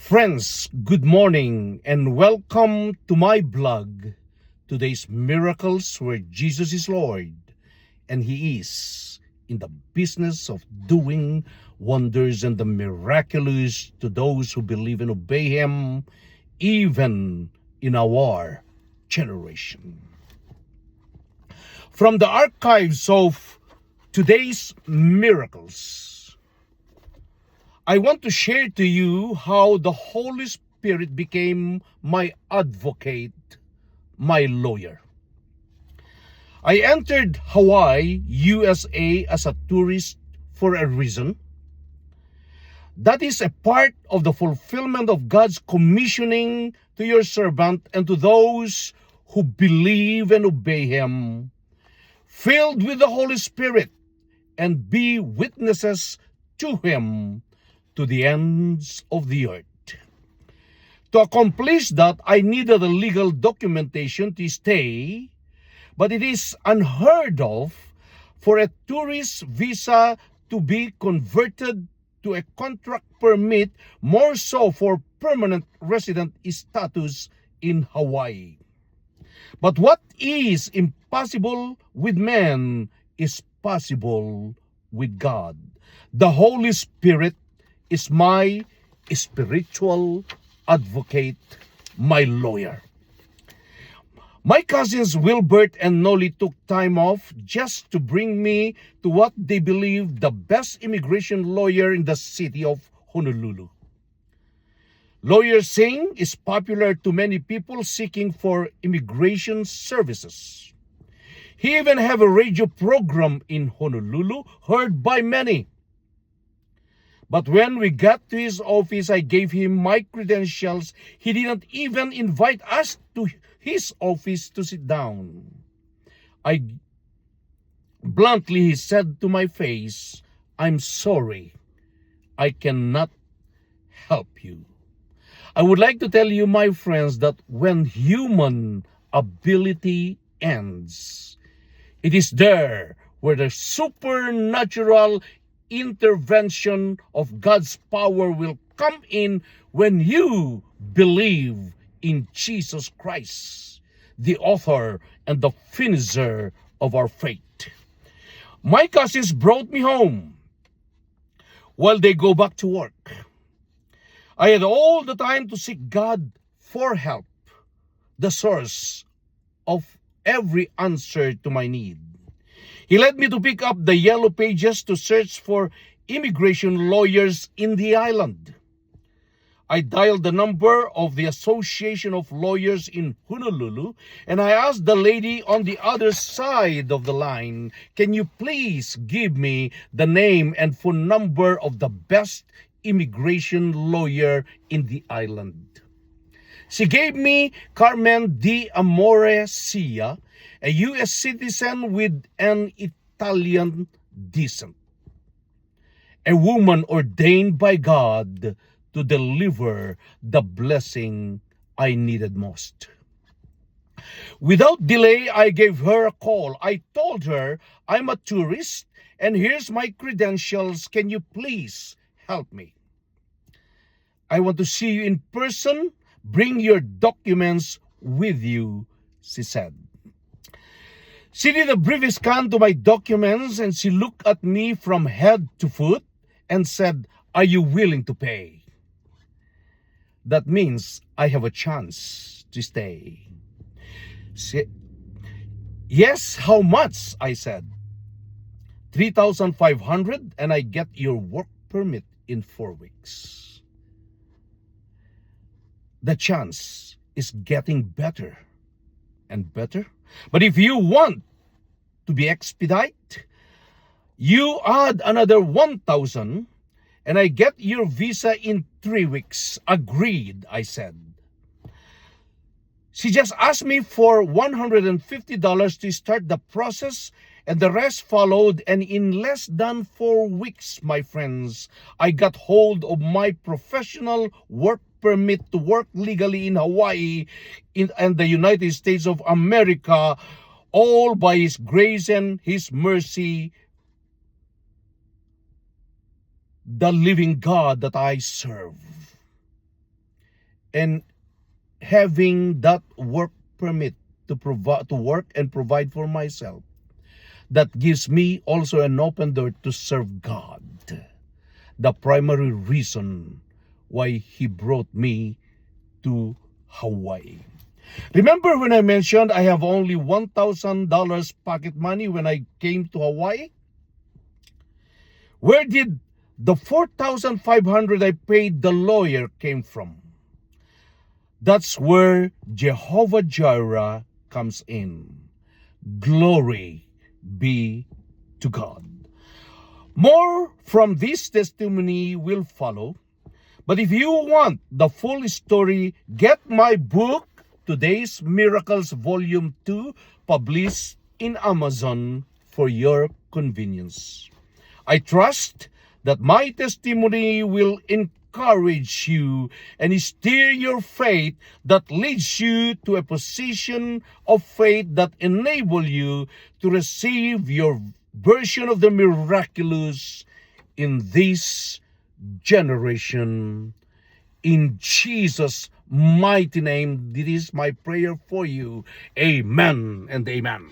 Friends, good morning and welcome to my blog. Today's miracles where Jesus is Lord and He is in the business of doing wonders and the miraculous to those who believe and obey Him, even in our generation. From the archives of today's miracles, I want to share to you how the Holy Spirit became my advocate, my lawyer. I entered Hawaii, USA as a tourist for a reason. That is a part of the fulfillment of God's commissioning to your servant and to those who believe and obey Him, filled with the Holy Spirit, and be witnesses to Him to the ends of the earth. To accomplish that, I needed a legal documentation to stay, but it is unheard of for a tourist visa to be converted to a contract permit, more so for permanent resident status in Hawaii. But what is impossible with man is possible with God. The Holy Spirit is my spiritual advocate, my lawyer. My cousins Wilbert and Nolly took time off just to bring me to what they believe the best immigration lawyer in the city of Honolulu. Lawyer Singh is popular to many people seeking for immigration services. He even have a radio program in Honolulu heard by many. But when we got to his office, I gave him my credentials. He didn't even invite us to his office to sit down. He said to my face, "I'm sorry, I cannot help you." I would like to tell you, my friends, that when human ability ends, it is there where the supernatural intervention of God's power will come in when you believe in Jesus Christ, the author and the finisher of our faith. My cousins brought me home while they go back to work. I had all the time to seek God for help, the source of every answer to my need. He led me to pick up the yellow pages to search for immigration lawyers in the island. I dialed the number of the Association of Lawyers in Honolulu, and I asked the lady on the other side of the line, "Can you please give me the name and phone number of the best immigration lawyer in the island?" She gave me Carmen D. Amore Sia, a U.S. citizen with an Italian descent, a woman ordained by God to deliver the blessing I needed most. Without delay, I gave her a call. I told her, "I'm a tourist and here's my credentials. Can you please help me? I want to see you in person. Bring your documents with you," she said. She did a brief scan to my documents and she looked at me from head to foot and said, "Are you willing to pay?" That means I have a chance to stay. "Yes, how much?" I said. $3,500 and I get your work permit in 4 weeks. The chance is getting better and better. But if you want to be expedite, you add another 1,000 and I get your visa in 3 weeks. "Agreed," I said. She just asked me for $150 to start the process, and the rest followed, and in less than 4 weeks, my friends, I got hold of my professional work permit to work legally in Hawaii and the United States of America, all by His grace and His mercy, the living God that I serve. and having that work permit to work and provide for myself, that gives me also an open door to serve God. The primary reason why He brought me to Hawaii. Remember when I mentioned I have only $1,000 pocket money when I came to Hawaii? Where did the $4,500 I paid the lawyer came from? That's where Jehovah Jireh comes in. Glory be to God. More from this testimony will follow. But if you want the full story, get my book, Today's Miracles Volume 2, published in Amazon for your convenience. I trust that my testimony will encourage you and stir your faith, that leads you to a position of faith that enable you to receive your version of the miraculous in this generation. In Jesus' mighty name, this is my prayer for you. Amen and amen.